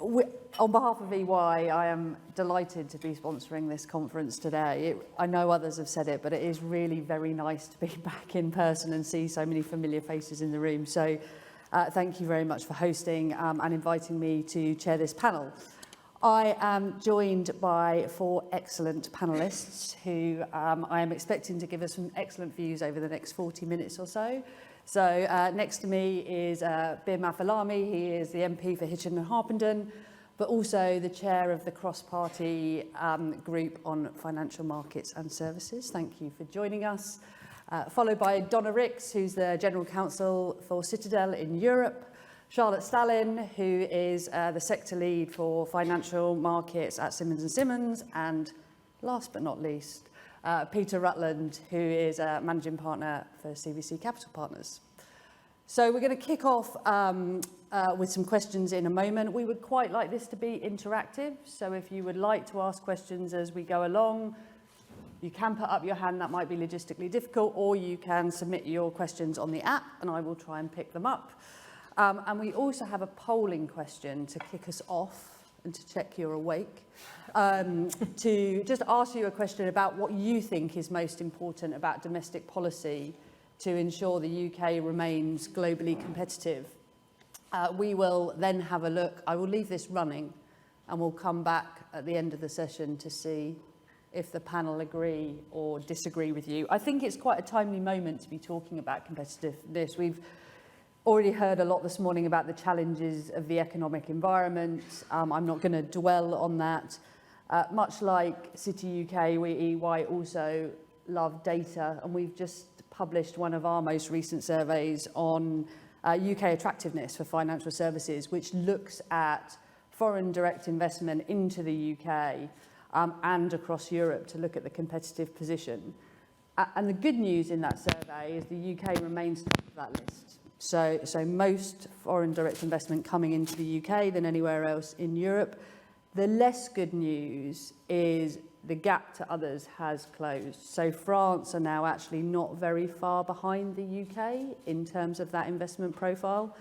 On behalf of EY, I am delighted to be sponsoring this conference today. I know others have said it, but it is really very nice to be back in person and see so many familiar faces in the room. So thank you very much for hosting and inviting me to chair this panel. I am joined by 4 excellent panellists who I am expecting to give us some excellent views over the next 40 minutes or so. So next to me is Bim Afolami. He is the MP for Hitchin and Harpenden, but also the chair of the cross-party group on financial markets and services. Thank you for joining us. Followed by Donna, who's the General Counsel for Citadel in Europe. Charlotte Stalin, who is the sector lead for financial markets at Simmons, and last but not least, Peter Rutland, who is a managing partner for CVC Capital Partners. So we're going to kick off with some questions in a moment. We would quite like this to be interactive, so if you would like to ask questions as we go along, you can put up your hand. That might be logistically difficult, or you can submit your questions on the app and I will try and pick them up. And we also have a polling question to kick us off and to check you're awake, to just ask you a question about what you think is most important about domestic policy to ensure the UK remains globally competitive. We will then have a look. I will leave this running and we'll come back at the end of the session to see if the panel agree or disagree with you. I think it's quite a timely moment to be talking about competitiveness. We've already heard a lot this morning about the challenges of the economic environment. I'm not going to dwell on that. Much like City UK, we EY also love data, and we've just published one of our most recent surveys on UK attractiveness for financial services, which looks at foreign direct investment into the UK and across Europe to look at the competitive position. And the good news in that survey is the UK remains top of that list. So most foreign direct investment coming into the UK than anywhere else in Europe. The less good news is the gap to others has closed. So France are now actually not very far behind the UK in terms of that investment profile.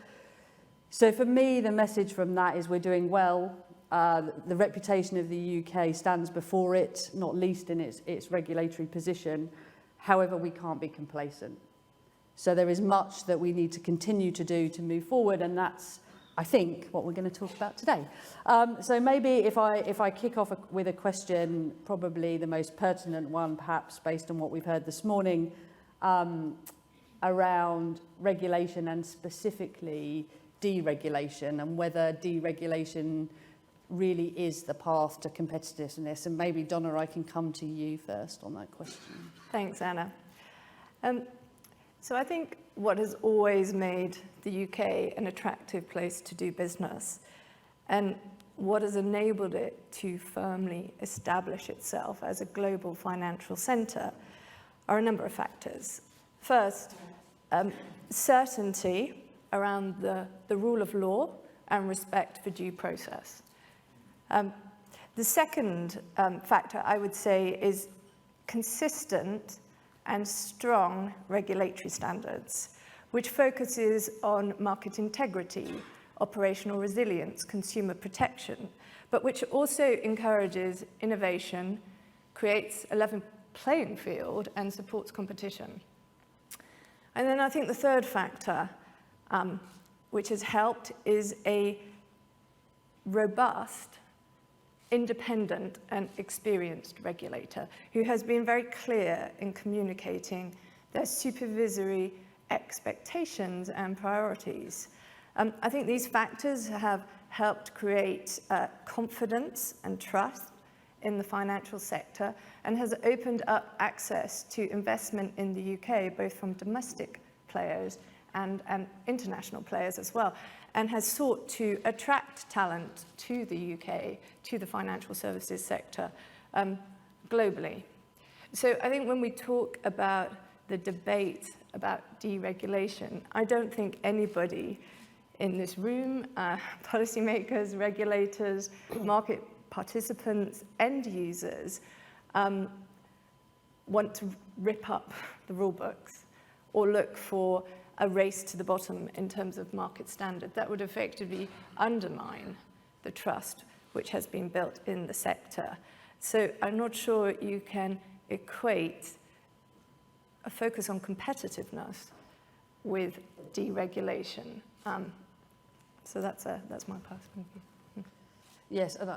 So for me, the message from that is we're doing well. The reputation of the UK stands before it, not least in its regulatory position. However, we can't be complacent. So there is much that we need to continue to do to move forward, and that's, I think, what we're going to talk about today. So maybe if I kick off with a question, probably the most pertinent one, perhaps based on what we've heard this morning, around regulation and specifically deregulation, and whether deregulation really is the path to competitiveness. And maybe, Donna, I can come to you first on that question. Thanks, Anna. So I think what has always made the UK an attractive place to do business, and what has enabled it to firmly establish itself as a global financial centre, are a number of factors. First, certainty around the rule of law and respect for due process. The second factor, I would say, is consistent and strong regulatory standards, which focuses on market integrity, operational resilience, consumer protection, but which also encourages innovation, creates a level playing field, and supports competition. And then I think the third factor, which has helped, is a robust, independent and experienced regulator who has been very clear in communicating their supervisory expectations and priorities. I think these factors have helped create confidence and trust in the financial sector, and has opened up access to investment in the UK, both from domestic players and international players as well, and has sought to attract talent to the UK, to the financial services sector, globally. So I think when we talk about the debate about deregulation, I don't think anybody in this room, policymakers, regulators, market participants, end users, want to rip up the rule books or look for a race to the bottom in terms of market standard. That would effectively undermine the trust which has been built in the sector. So I'm not sure you can equate a focus on competitiveness with deregulation. So that's my personal view. Yes, and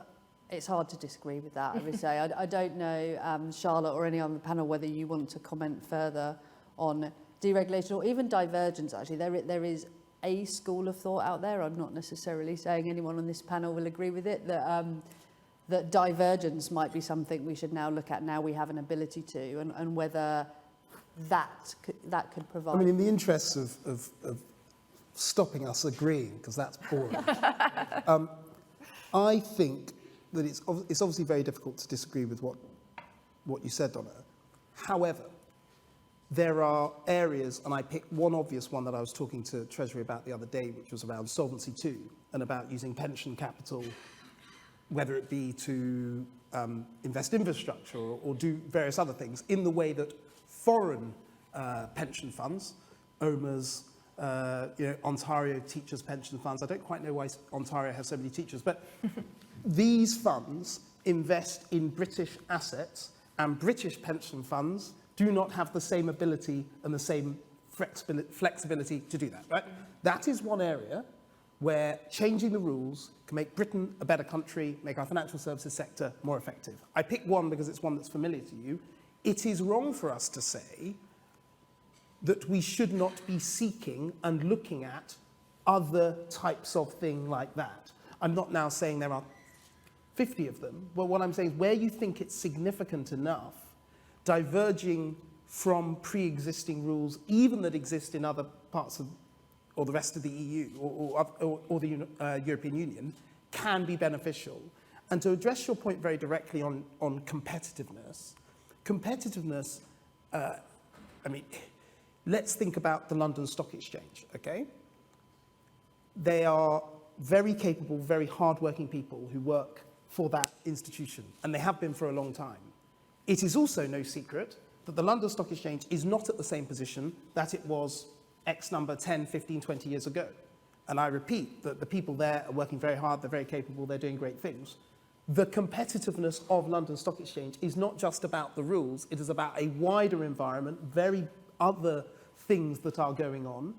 it's hard to disagree with that, I would say. I don't know, Charlotte or any on the panel, whether you want to comment further on deregulation or even divergence, actually. There is a school of thought out there, I'm not necessarily saying anyone on this panel will agree with it, that divergence might be something we should now look at now we have an ability to, and whether that could provide... I mean, in the interests of stopping us agreeing, because that's boring, I think that it's obviously very difficult to disagree with what you said, Donna. However, there are areas, and I picked one obvious one that I was talking to Treasury about the other day, which was around Solvency II, and about using pension capital, whether it be to invest in infrastructure or do various other things, in the way that foreign pension funds, OMAs, Ontario Teachers Pension Funds, I don't quite know why Ontario has so many teachers, but these funds invest in British assets, and British pension funds do not have the same ability and the same flexibility to do that, right? That is one area where changing the rules can make Britain a better country, make our financial services sector more effective. I picked one because it's one that's familiar to you. It is wrong for us to say that we should not be seeking and looking at other types of thing like that. I'm not now saying there are 50 of them, but what I'm saying is where you think it's significant enough, diverging from pre-existing rules, even that exist in other parts of, or the rest of the EU or the European Union, can be beneficial. And to address your point very directly on competitiveness, I mean, let's think about the London Stock Exchange, okay? They are very capable, very hardworking people who work for that institution, and they have been for a long time. It is also no secret that the London Stock Exchange is not at the same position that it was X number 10, 15, 20 years ago. And I repeat that the people there are working very hard, they're very capable, they're doing great things. The competitiveness of London Stock Exchange is not just about the rules, it is about a wider environment, very other things that are going on.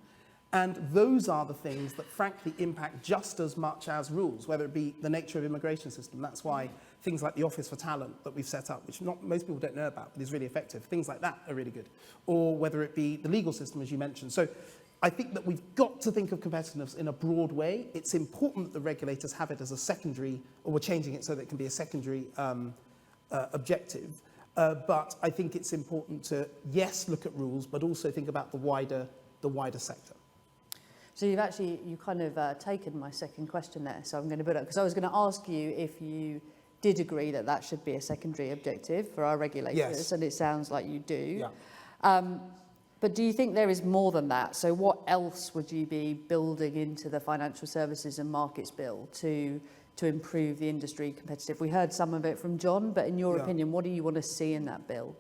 And those are the things that frankly impact just as much as rules, whether it be the nature of immigration system. That's why things like the Office for Talent that we've set up, which most people don't know about, but is really effective, things like that are really good. Or whether it be the legal system, as you mentioned. So I think that we've got to think of competitiveness in a broad way. It's important that the regulators have it as a secondary, or we're changing it so that it can be a secondary objective. But I think it's important to, yes, look at rules, but also think about the wider sector. So you kind of taken my second question there, so I'm going to put it, because I was going to ask you if you did agree that that should be a secondary objective for our regulators, yes. And it sounds like you do. Yeah. But do you think there is more than that? So what else would you be building into the Financial Services and Markets Bill to improve the industry competitive? We heard some of it from John, but in your opinion, what do you want to see in that bill?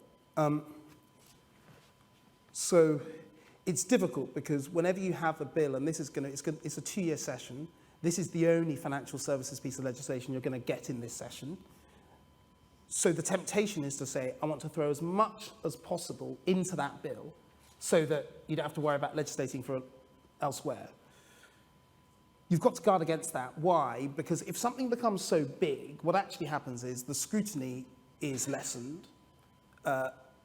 So it's difficult because whenever you have a bill, and this is it's a 2-year session, this is the only financial services piece of legislation you're going to get in this session. So the temptation is to say, I want to throw as much as possible into that bill so that you don't have to worry about legislating for elsewhere. You've got to guard against that. Why? Because if something becomes so big, what actually happens is the scrutiny is lessened.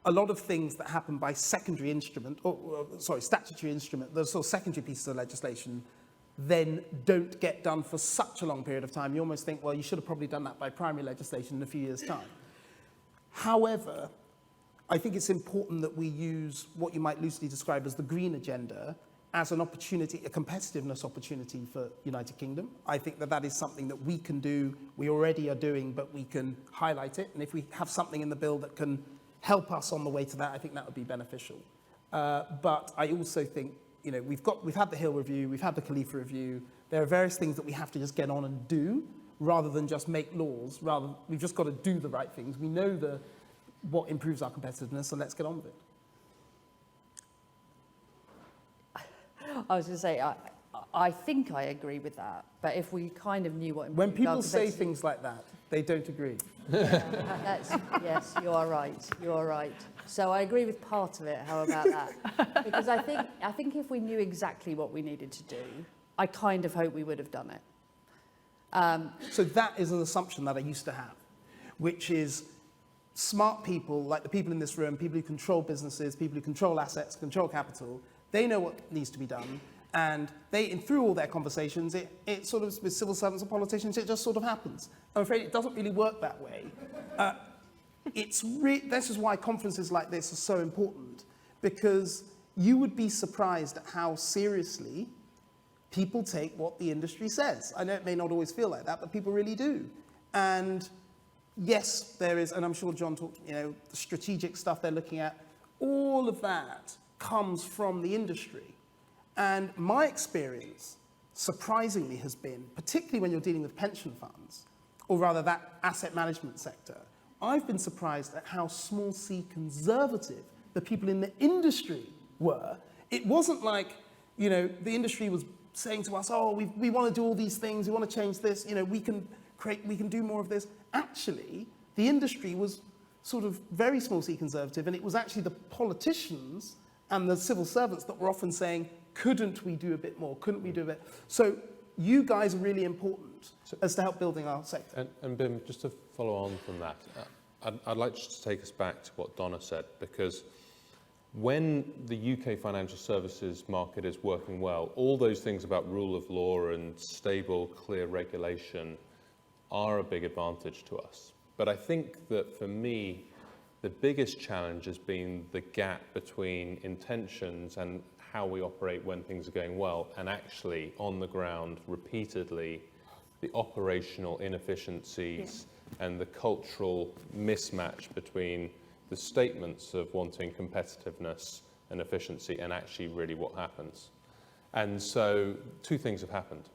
A lot of things that happen by statutory instrument, the sort of secondary pieces of legislation, then don't get done for such a long period of time. You almost think, well, you should have probably done that by primary legislation in a few years' time. However, I think it's important that we use what you might loosely describe as the green agenda as an opportunity, a competitiveness opportunity for United Kingdom. I think that that is something that we can do, we already are doing, but we can highlight it. And if we have something in the bill that can help us on the way to that, I think that would be beneficial. But I also think, we've had the Hill review, we've had the Khalifa review. There are various things that we have to just get on and do, rather than just make laws. We've just got to do the right things. We know what improves our competitiveness, so let's get on with it. I was going to say, I think I agree with that, but if we kind of knew what... When people our say competitive- things like that, they don't agree. Yes, you are right. So I agree with part of it. How about that? Because I think if we knew exactly what we needed to do, I kind of hope we would have done it. So that is an assumption that I used to have, which is smart people, like the people in this room, people who control businesses, people who control assets, control capital, they know what needs to be done. And through all their conversations, it sort of, with civil servants and politicians, it just sort of happens. I'm afraid it doesn't really work that way. This is why conferences like this are so important, because you would be surprised at how seriously people take what the industry says. I know it may not always feel like that, but people really do. And yes, there is, and I'm sure John talked, the strategic stuff they're looking at, all of that comes from the industry. And my experience, surprisingly, has been, particularly when you're dealing with pension funds, or rather that asset management sector, I've been surprised at how small c conservative the people in the industry were. It wasn't like, the industry was saying to us, oh, we want to do all these things, we want to change this, we can do more of this. Actually, the industry was sort of very small c conservative, and it was actually the politicians and the civil servants that were often saying, couldn't we do a bit more? Couldn't we do a bit? So you guys are really important as to help building our sector. And Bim, just to follow on from that, I'd like just to take us back to what Donna said, because when the UK financial services market is working well, all those things about rule of law and stable, clear regulation are a big advantage to us. But I think that for me, the biggest challenge has been the gap between intentions and how we operate when things are going well, and actually on the ground repeatedly the operational inefficiencies and the cultural mismatch between the statements of wanting competitiveness and efficiency and actually really what happens. And so two things have happened.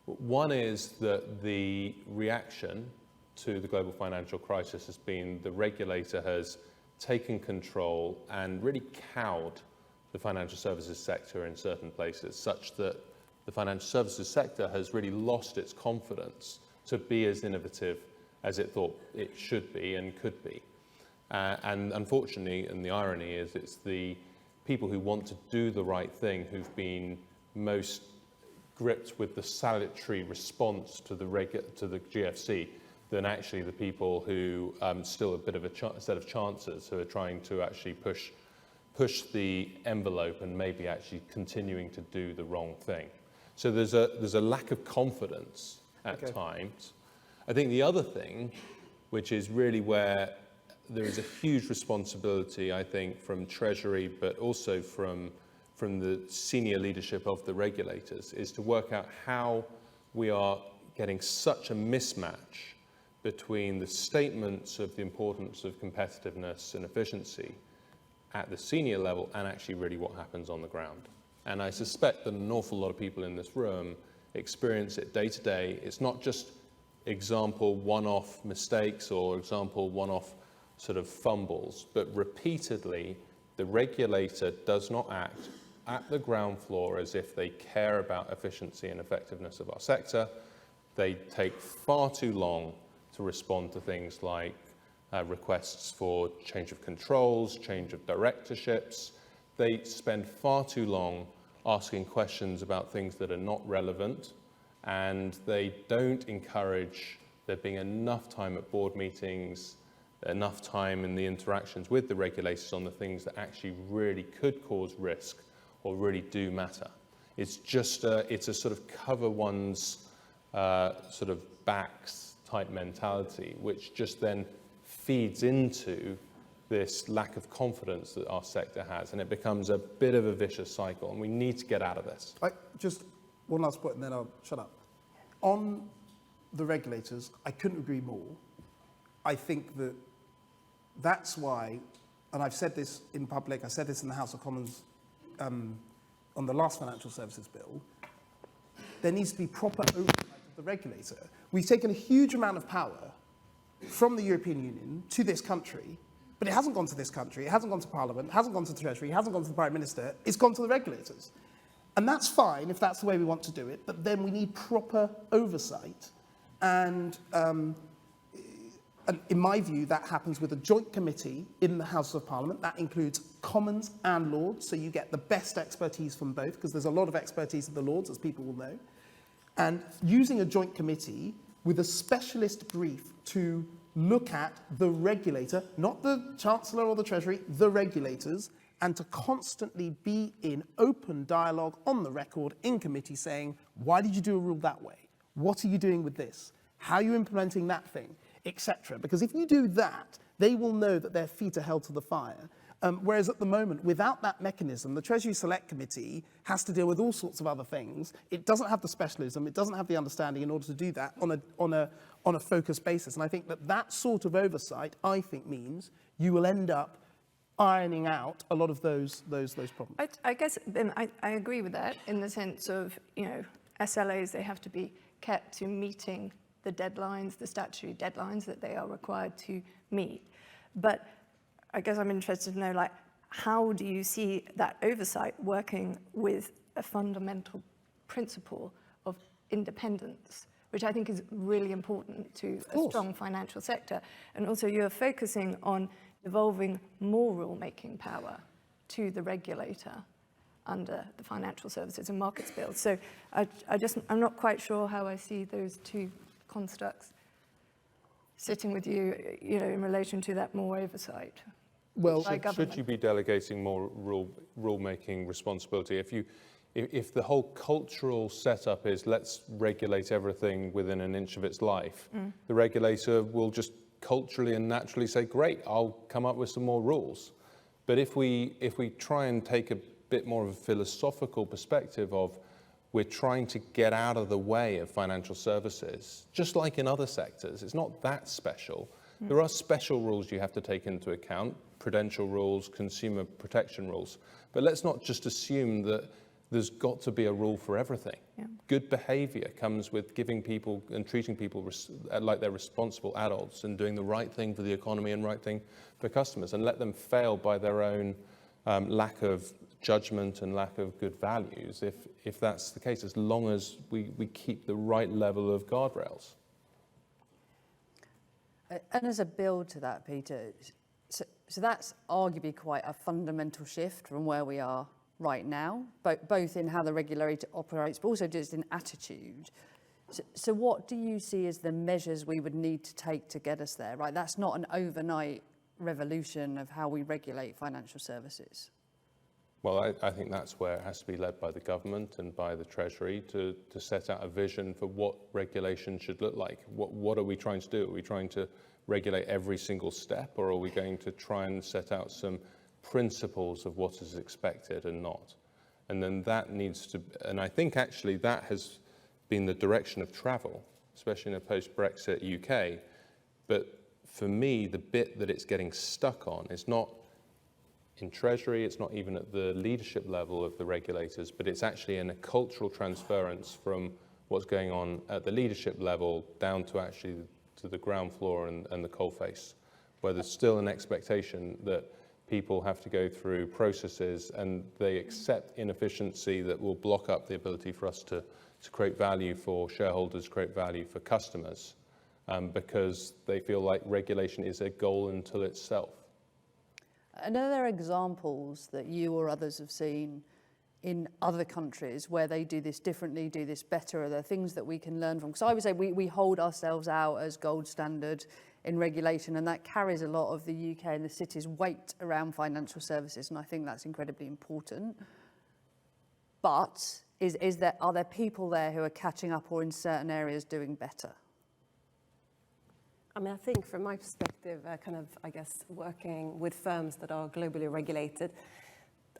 One is that the reaction to the global financial crisis has been the regulator has taken control and really cowed the financial services sector in certain places, such that the financial services sector has really lost its confidence to be as innovative as it thought it should be and could be. And unfortunately, and the irony is, it's the people who want to do the right thing who've been most gripped with the salutary response to the GFC than actually the people who still a bit of a set of chancers who are trying to actually push the envelope and maybe actually continuing to do the wrong thing. So there's a lack of confidence at times. I think the other thing, which is really where there is a huge responsibility, I think, from Treasury, but also from the senior leadership of the regulators, is to work out how we are getting such a mismatch between the statements of the importance of competitiveness and efficiency at the senior level and actually really what happens on the ground. And I suspect that an awful lot of people in this room experience it day to day. It's not just example one-off mistakes or example one-off sort of fumbles, but repeatedly the regulator does not act at the ground floor as if they care about efficiency and effectiveness of our sector. They take far too long to respond to things like requests for change of controls, change of directorships. They spend far too long asking questions about things that are not relevant, and they don't encourage there being enough time at board meetings, enough time in the interactions with the regulators on the things that actually really could cause risk or really do matter. It's just it's a sort of cover one's sort of backs type mentality, which just then feeds into this lack of confidence that our sector has, and it becomes a bit of a vicious cycle, and we need to get out of this. Just one last point, and then I'll shut up. On the regulators, I couldn't agree more. I think that's why, and I've said this in public, I said this in the House of Commons on the last financial services bill, there needs to be proper oversight of the regulator. We've taken a huge amount of power from the European Union to this country, but it hasn't gone to this country, it hasn't gone to Parliament, it hasn't gone to the Treasury, it hasn't gone to the Prime Minister, it's gone to the regulators. And that's fine if that's the way we want to do it, but then we need proper oversight. And in my view, that happens with a joint committee in the House of Parliament. That includes Commons and Lords, so you get the best expertise from both, because there's a lot of expertise in the Lords, as people will know. And using a joint committee with a specialist brief to look at the regulator, not the Chancellor or the Treasury, the regulators, and to constantly be in open dialogue on the record in committee saying, why did you do a rule that way? What are you doing with this? How are you implementing that thing? Etc. Because if you do that, they will know that their feet are held to the fire. Whereas at the moment, without that mechanism, the Treasury Select Committee has to deal with all sorts of other things. It doesn't have the specialism, it doesn't have the understanding in order to do that on a focused basis. And I think that sort of oversight, I think, means you will end up ironing out a lot of those problems. I guess I agree with that in the sense of, SLAs, they have to be kept to meeting the deadlines, the statutory deadlines that they are required to meet. But I guess I'm interested to know, how do you see that oversight working with a fundamental principle of independence, which I think is really important to a strong financial sector? And also you're focusing on devolving more rule-making power to the regulator under the Financial Services and Markets Bill. So I'm not quite sure how I see those two constructs sitting with you, in relation to that more oversight. Well, should you be delegating more rule-making responsibility? If the whole cultural setup is let's regulate everything within an inch of its life, the regulator will just culturally and naturally say, great, I'll come up with some more rules. But if we try and take a bit more of a philosophical perspective of we're trying to get out of the way of financial services, just like in other sectors, it's not that special. There are special rules you have to take into account, prudential rules, consumer protection rules. But let's not just assume that there's got to be a rule for everything. Yeah. Good behavior comes with giving people and treating people like they're responsible adults and doing the right thing for the economy and right thing for customers, and let them fail by their own lack of judgment and lack of good values, if that's the case, as long as we keep the right level of guardrails. And as a build to that, Peter, so that's arguably quite a fundamental shift from where we are right now, both in how the regulator operates, but also just in attitude. So what do you see as the measures we would need to take to get us there, right? That's not an overnight revolution of how we regulate financial services. Well, I think that's where it has to be led by the government and by the Treasury to set out a vision for what regulation should look like. What are we trying to do? Are we trying to regulate every single step, or are we going to try and set out some principles of what is expected and not? And then that needs to, and I think actually that has been the direction of travel, especially in a post-Brexit UK. But for me, the bit that it's getting stuck on is not in Treasury, it's not even at the leadership level of the regulators, but it's actually in a cultural transference from what's going on at the leadership level down to actually to the ground floor and the coalface, where there's still an expectation that people have to go through processes and they accept inefficiency that will block up the ability for us to create value for shareholders, create value for customers, because they feel like regulation is a goal until itself. And are there examples that you or others have seen in other countries where they do this differently, do this better? Are there things that we can learn from? Because I would say we hold ourselves out as gold standard in regulation, and that carries a lot of the UK and the city's weight around financial services, and I think that's incredibly important. But are there people there who are catching up or in certain areas doing better? I mean, I think from my perspective, working with firms that are globally regulated,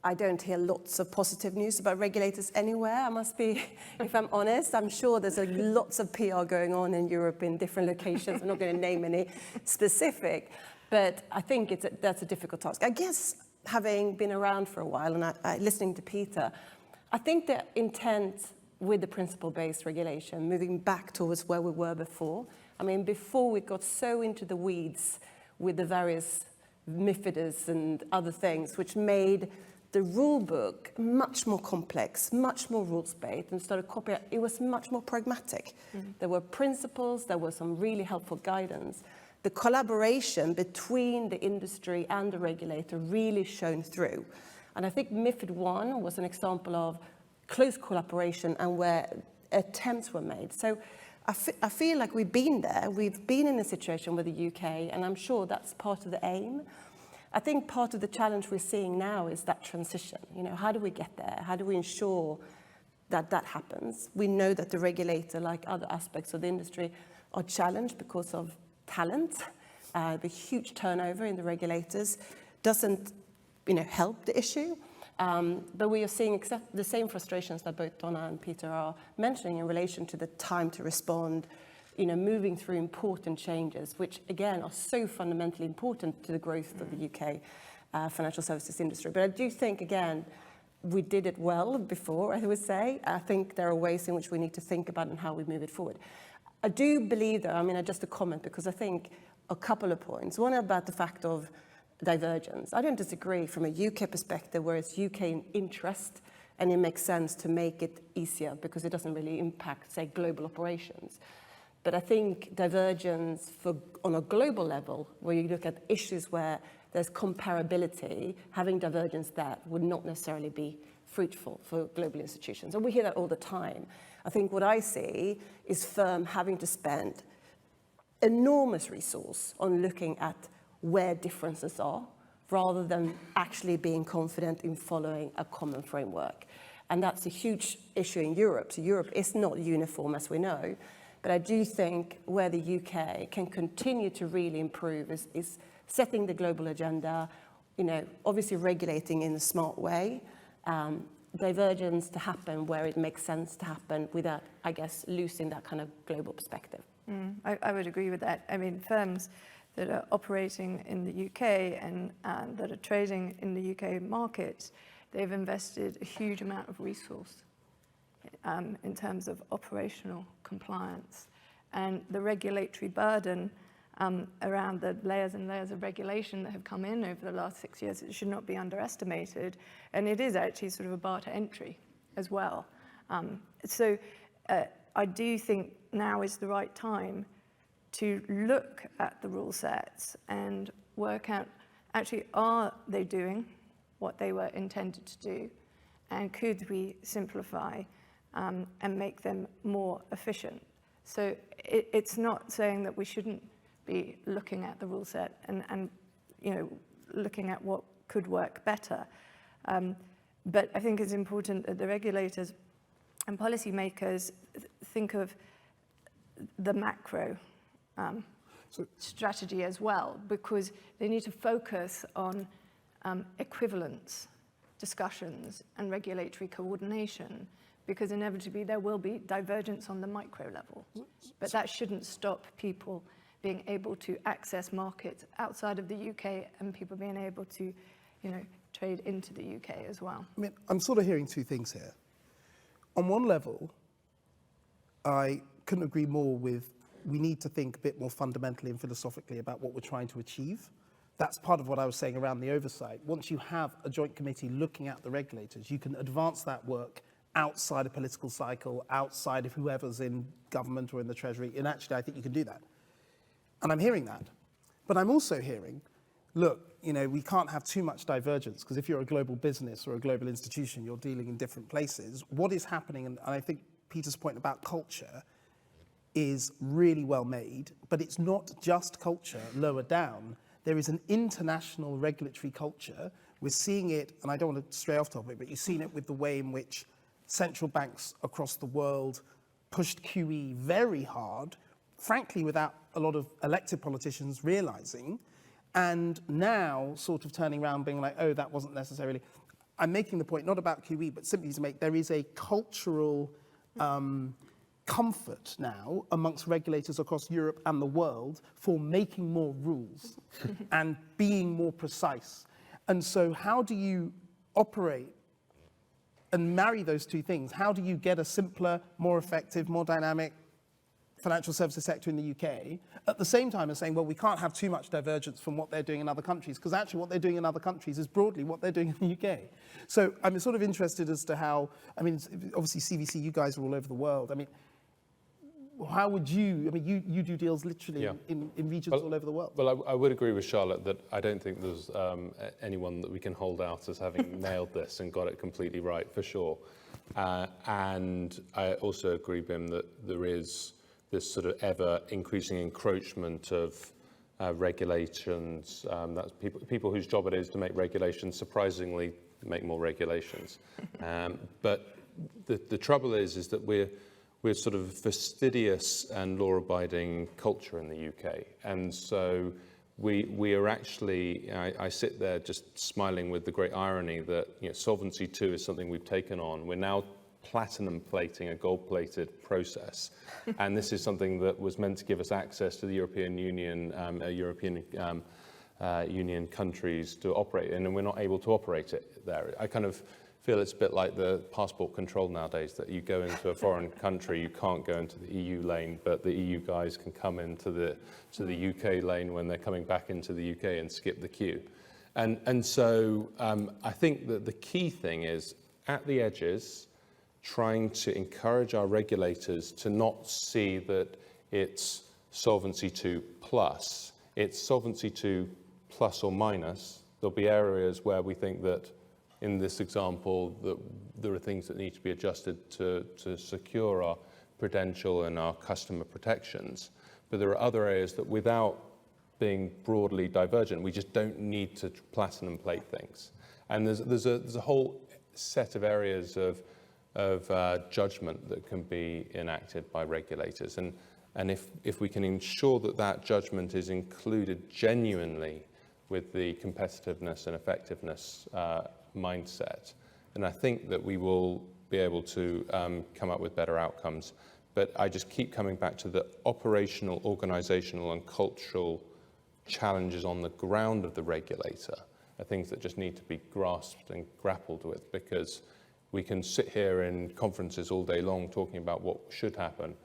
I don't hear lots of positive news about regulators anywhere. I must be, if I'm honest, I'm sure there's lots of PR going on in Europe in different locations. I'm not going to name any specific, but I think that's a difficult task. I guess having been around for a while and listening to Peter, I think the intent with the principle-based regulation, moving back towards where we were before. I mean, before we got so into the weeds with the various MiFIDs and other things, which made the rule book much more complex, much more rules-based, and started copying. It was much more pragmatic. There were principles, there was some really helpful guidance. The collaboration between the industry and the regulator really shone through. And I think MiFID I was an example of close collaboration and where attempts were made. So I feel like we've been there. We've been in a situation with the UK, and I'm sure that's part of the aim. I think part of the challenge we're seeing now is that transition. You know, how do we get there? How do we ensure that that happens? We know that the regulator, like other aspects of the industry, are challenged because of talent. The huge turnover in the regulators doesn't, help the issue. But we are seeing the same frustrations that both Donna and Peter are mentioning in relation to the time to respond, moving through important changes, which again are so fundamentally important to the growth of the UK financial services industry. But I do think, again, we did it well before, I would say. I think there are ways in which we need to think about and how we move it forward. I do believe, though, just a comment, because I think a couple of points. One about the fact of divergence. I don't disagree from a UK perspective where it's UK interest and it makes sense to make it easier because it doesn't really impact, say, global operations. But I think divergence on a global level, where you look at issues where there's comparability, having divergence there would not necessarily be fruitful for global institutions. And we hear that all the time. I think what I see is firm having to spend enormous resource on looking at where differences are, rather than actually being confident in following a common framework. And that's a huge issue in Europe. So Europe is not uniform, as we know. But I do think where the UK can continue to really improve is setting the global agenda, obviously regulating in a smart way, divergence to happen where it makes sense to happen without, I guess, losing that kind of global perspective. I would agree with that. Firms that are operating in the UK and that are trading in the UK markets, they've invested a huge amount of resource in terms of operational compliance. And the regulatory burden around the layers and layers of regulation that have come in over the last 6 years, it should not be underestimated. And it is actually sort of a bar to entry as well. So I do think now is the right time to look at the rule sets and work out, actually, are they doing what they were intended to do? And could we simplify and make them more efficient? So it's not saying that we shouldn't be looking at the rule set and looking at what could work better. But I think it's important that the regulators and policymakers think of the macro strategy as well, because they need to focus on equivalence discussions and regulatory coordination, because inevitably there will be divergence on the micro level. But that shouldn't stop people being able to access markets outside of the UK and people being able to, trade into the UK as well. I'm sort of hearing two things here. On one level, I couldn't agree more with we need to think a bit more fundamentally and philosophically about what we're trying to achieve. That's part of what I was saying around the oversight. Once you have a joint committee looking at the regulators, you can advance that work outside a political cycle, outside of whoever's in government or in the Treasury. And actually, I think you can do that. And I'm hearing that. But I'm also hearing, look, we can't have too much divergence, because if you're a global business or a global institution, you're dealing in different places. What is happening, and I think Peter's point about culture is really well made, but it's not just culture lower down. There is an international regulatory culture. We're seeing it, and I don't want to stray off topic, but you've seen it with the way in which central banks across the world pushed QE very hard, frankly, without a lot of elected politicians realizing, and now sort of turning around being like, oh, that wasn't necessarily. I'm making the point not about QE, but simply to make there is a cultural comfort now amongst regulators across Europe and the world for making more rules and being more precise. And so how do you operate and marry those two things? How do you get a simpler, more effective, more dynamic financial services sector in the UK, at the same time as saying, well, we can't have too much divergence from what they're doing in other countries, because actually what they're doing in other countries is broadly what they're doing in the UK. So I'm sort of interested as to how, I mean, obviously CVC, you guys are all over the world. I mean, how would you, I mean, you do deals literally in regions all over the world. Well, I would agree with Charlotte that I don't think there's anyone that we can hold out as having nailed this and got it completely right, for sure. And I also agree, Bim, that there is this sort of ever increasing encroachment of regulations. That's people whose job it is to make regulations, surprisingly make more regulations. But the trouble is that we're sort of fastidious and law-abiding culture in the UK. And so we are actually, I sit there just smiling with the great irony that Solvency II is something we've taken on. We're now platinum plating a gold-plated process. And this is something that was meant to give us access to the European Union, Union countries to operate in, and we're not able to operate it there. I kind of feel it's a bit like the passport control nowadays, that you go into a foreign country, you can't go into the EU lane, but the EU guys can come into the UK lane when they're coming back into the UK and skip the queue. And so I think that the key thing is, at the edges, trying to encourage our regulators to not see that it's Solvency II plus. It's Solvency II plus or minus. There'll be areas where we think that, in this example, that there are things that need to be adjusted to secure our prudential and our customer protections. But there are other areas that, without being broadly divergent, we just don't need to platinum plate things. And there's a whole set of areas of judgment that can be enacted by regulators. And if we can ensure that that judgment is included genuinely with the competitiveness and effectiveness mindset, and I think that we will be able to come up with better outcomes. But I just keep coming back to the operational, organizational and cultural challenges on the ground of the regulator are things that just need to be grasped and grappled with, because we can sit here in conferences all day long talking about what should happen.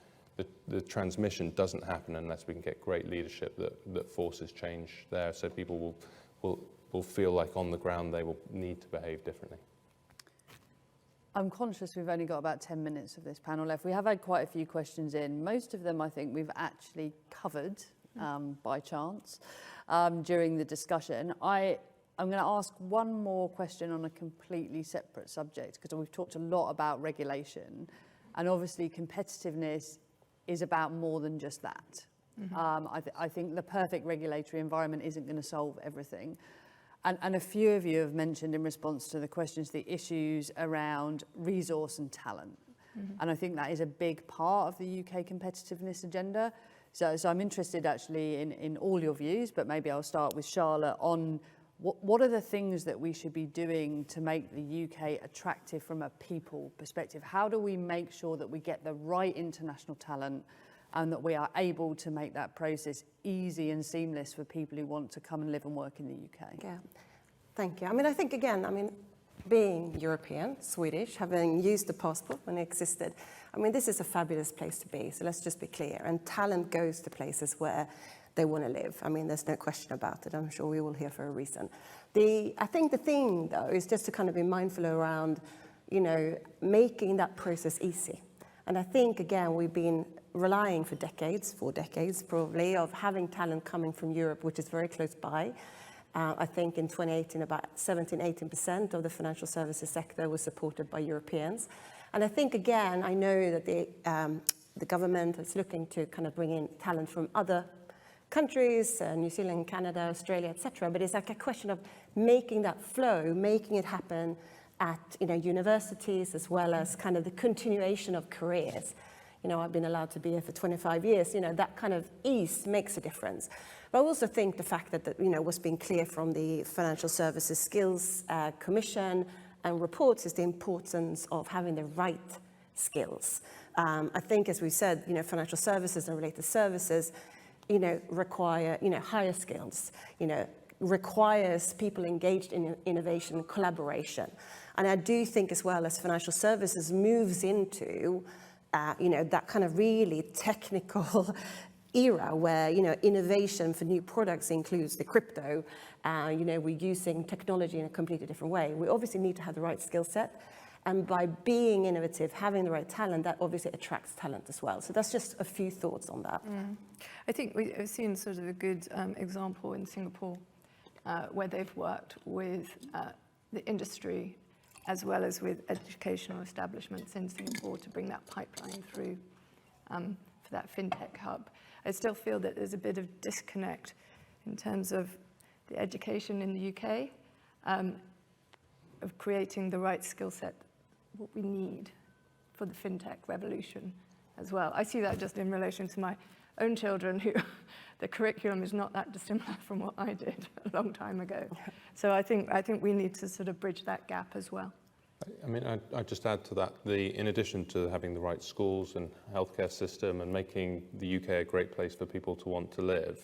The transmission doesn't happen unless we can get great leadership that forces change there, so people will feel like on the ground they will need to behave differently. I'm conscious we've only got about 10 minutes of this panel left. We have had quite a few questions in. Most of them I think we've actually covered by chance during the discussion. I'm going to ask one more question on a completely separate subject, because we've talked a lot about regulation, and obviously competitiveness is about more than just that. I think the perfect regulatory environment isn't going to solve everything. And a few of you have mentioned, in response to the questions, the issues around resource and talent. And I think that is a big part of the UK competitiveness agenda. So I'm interested actually in all your views, but maybe I'll start with Charlotte on what are the things that we should be doing to make the UK attractive from a people perspective? How do we make sure that we get the right international talent and that we are able to make that process easy and seamless for people who want to come and live and work in the UK? Yeah, thank you. I mean, I think, again, being European, Swedish, having used the passport when it existed, this is a fabulous place to be, so let's just be clear. And talent goes to places where they want to live. There's no question about it. I'm sure we will hear for a reason. I think the thing, though, is just to kind of be mindful around, making that process easy. And I think, again, we've been relying for decades probably, of having talent coming from Europe, which is very close by. I think in 2018, about 17-18% of the financial services sector was supported by Europeans. And I think, again, I know that the government is looking to kind of bring in talent from other countries, New Zealand, Canada, Australia, etc. But it's like a question of making that flow, making it happen at universities, as well as kind of the continuation of careers. I've been allowed to be here for 25 years. That kind of ease makes a difference. But I also think the fact that what's been clear from the Financial Services Skills Commission and reports is the importance of having the right skills. I think, as we said, financial services and related services require, higher skills, requires people engaged in innovation and collaboration. And I do think, as well, as financial services moves into that kind of really technical era where, innovation for new products includes the crypto. We're using technology in a completely different way. We obviously need to have the right skill set. And by being innovative, having the right talent, that obviously attracts talent as well. So that's just a few thoughts on that. I think we've seen sort of a good example in Singapore where they've worked with the industry as well as with educational establishments in Singapore to bring that pipeline through for that fintech hub. I still feel that there's a bit of disconnect in terms of the education in the UK, of creating the right skill set, what we need for the fintech revolution as well. I see that just in relation to my own children, who the curriculum is not that dissimilar from what I did a long time ago. So I think we need to sort of bridge that gap as well. I mean, I'd just add to that, in addition to having the right schools and healthcare system and making the UK a great place for people to want to live,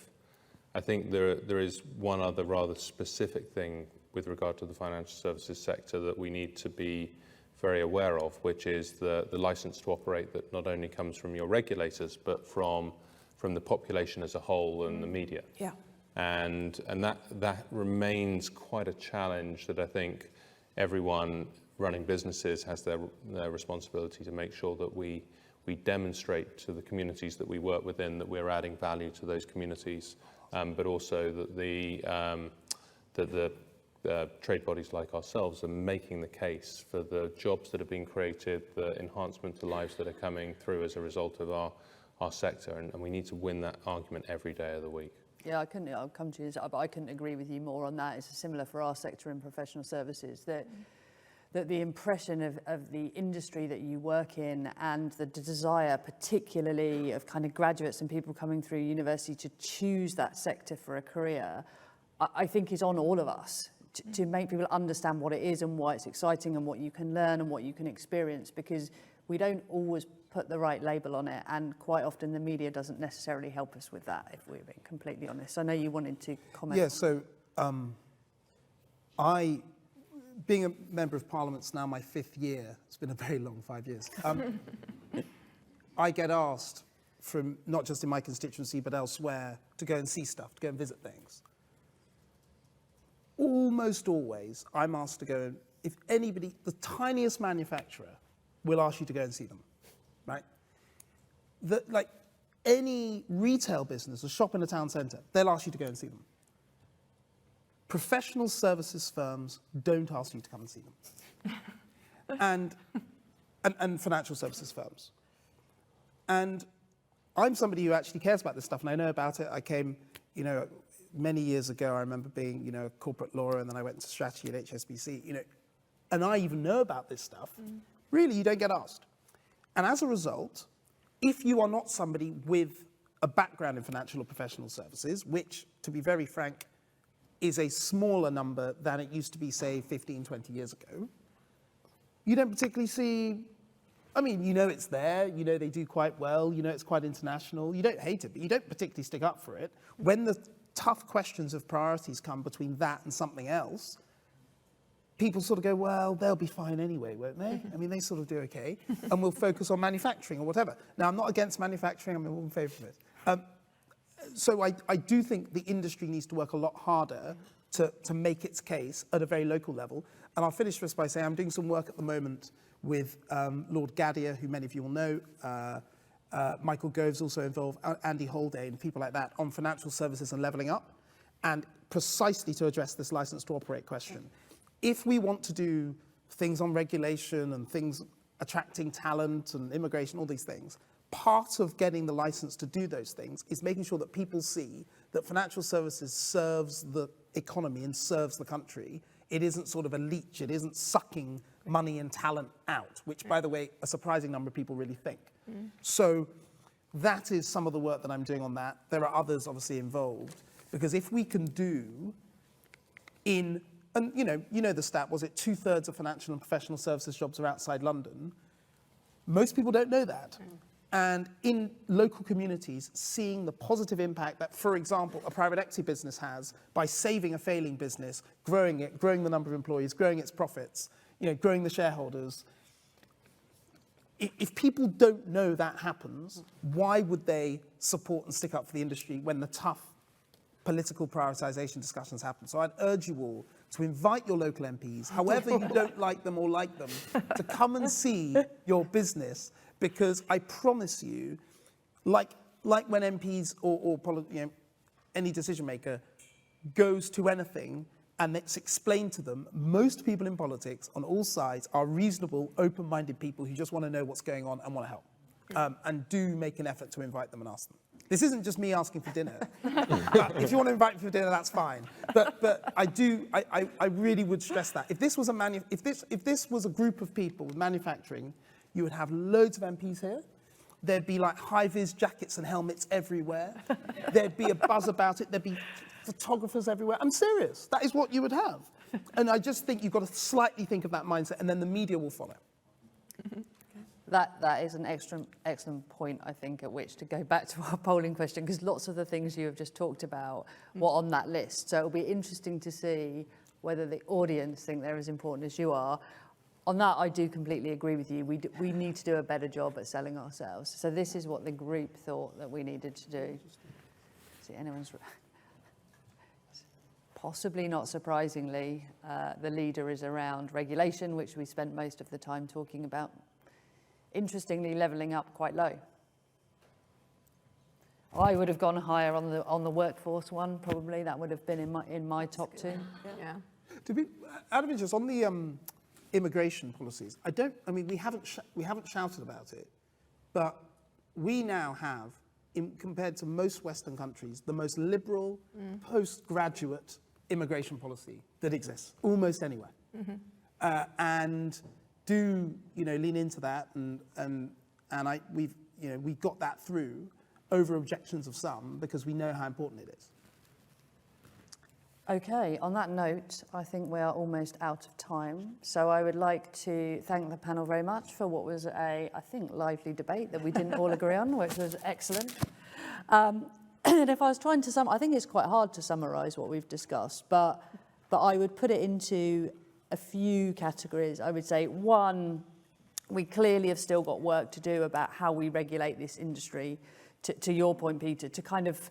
I think there is one other rather specific thing with regard to the financial services sector that we need to be very aware of, which is the license to operate that not only comes from your regulators, but from the population as a whole and the media. Yeah. And that remains quite a challenge that I think everyone running businesses has their responsibility to make sure that we demonstrate to the communities that we work within that we're adding value to those communities, but also that the trade bodies like ourselves are making the case for the jobs that are being created, the enhancement to lives that are coming through as a result of our sector, and we need to win that argument every day of the week. Yeah, I'll come to you, but I couldn't agree with you more on that. It's similar for our sector in professional services, that the impression of the industry that you work in and the desire, particularly of kind of graduates and people coming through university to choose that sector for a career, I think is on all of us to make people understand what it is and why it's exciting and what you can learn and what you can experience, because we don't always put the right label on it, and quite often the media doesn't necessarily help us with that, if we're being completely honest. I know you wanted to comment. Yeah, so being a member of Parliament's now my 5th year. It's been a very long 5 years. I get asked from, not just in my constituency, but elsewhere, to go and see stuff, to go and visit things. Almost always, I'm asked to go, if anybody, the tiniest manufacturer, will ask you to go and see them, right? Like any retail business, a shop in a town centre, they'll ask you to go and see them. Professional services firms don't ask you to come and see them. and financial services firms. And I'm somebody who actually cares about this stuff, and I know about it. I came, many years ago, I remember being, a corporate lawyer, and then I went into strategy at HSBC, and I even know about this stuff. Really, you don't get asked. And as a result, if you are not somebody with a background in financial or professional services, which, to be very frank, is a smaller number than it used to be, say, 15, 20 years ago, you don't particularly see, it's there, they do quite well, it's quite international, you don't hate it, but you don't particularly stick up for it. When the tough questions of priorities come between that and something else, people sort of go, well, they'll be fine anyway, won't they? They sort of do okay, and we'll focus on manufacturing or whatever. Now, I'm not against manufacturing, I'm all in favour of it. So I do think the industry needs to work a lot harder to make its case at a very local level. And I'll finish just by saying I'm doing some work at the moment with Lord Gadier, who many of you will know. Michael Gove's also involved, Andy Holday and people like that, on financial services and levelling up, and precisely to address this license to operate question. If we want to do things on regulation and things attracting talent and immigration, all these things, part of getting the license to do those things is making sure that people see that financial services serves the economy and serves the country. It isn't sort of a leech. It isn't sucking money and talent out, which, by the way, a surprising number of people really think. So that is some of the work that I'm doing on that. There are others obviously involved, because if we can do and the stat, was it 2/3 of financial and professional services jobs are outside London? Most people don't know that. And in local communities, seeing the positive impact that, for example, a private equity business has by saving a failing business, growing it, growing the number of employees, growing its profits, growing the shareholders. if people don't know that happens, why would they support and stick up for the industry when the tough political prioritisation discussions happen? So I'd urge you all to invite your local MPs, however you don't like them or like them, to come and see your business, because I promise you, like when MPs or any decision maker goes to anything and it's explained to them, most people in politics on all sides are reasonable, open-minded people who just want to know what's going on and want to help, and do make an effort to invite them and ask them. This isn't just me asking for dinner. If you want to invite me for dinner, that's fine. But I really would stress that. If this was if this was a group of people with manufacturing, you would have loads of MPs here. There'd be like high-vis jackets and helmets everywhere. There'd be a buzz about it. There'd be photographers everywhere. I'm serious. That is what you would have. And I just think you've got to slightly think of that mindset, and then the media will follow. That is an excellent point, I think, at which to go back to our polling question, because lots of the things you have just talked about were on that list. So it'll be interesting to see whether the audience think they're as important as you are. On that, I do completely agree with you. We need to do a better job at selling ourselves. So this is what the group thought that we needed to do. See, anyone's... Possibly not surprisingly, the leader is around regulation, which we spent most of the time talking about. Interestingly, levelling up quite low. I would have gone higher on the workforce one, probably. That would have been in my top two. Yeah. Out of interest, on the immigration policies, we haven't shouted about it, but we now have, compared to most Western countries, the most liberal postgraduate immigration policy that exists almost anywhere. And do lean into that, and we've got that through over objections of some, because we know how important it is. Okay, on that note, I think we are almost out of time. So I would like to thank the panel very much for what was I think, lively debate that we didn't all agree on, which was excellent. And if I was trying to I think it's quite hard to summarise what we've discussed, but I would put it into a few categories. I would say, one, we clearly have still got work to do about how we regulate this industry, to your point, Peter, to kind of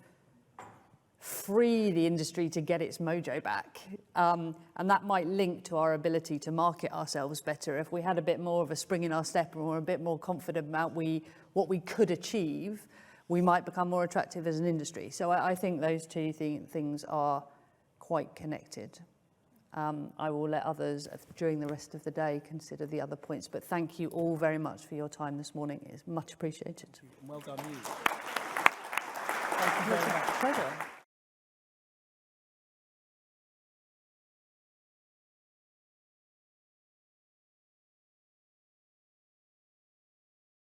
free the industry to get its mojo back. And that might link to our ability to market ourselves better. If we had a bit more of a spring in our step and we're a bit more confident about what we could achieve, we might become more attractive as an industry. So I think those two things are quite connected. I will let others during the rest of the day consider the other points, but thank you all very much for your time this morning. It's much appreciated. Well done, you. Thank you very much. Pleasure.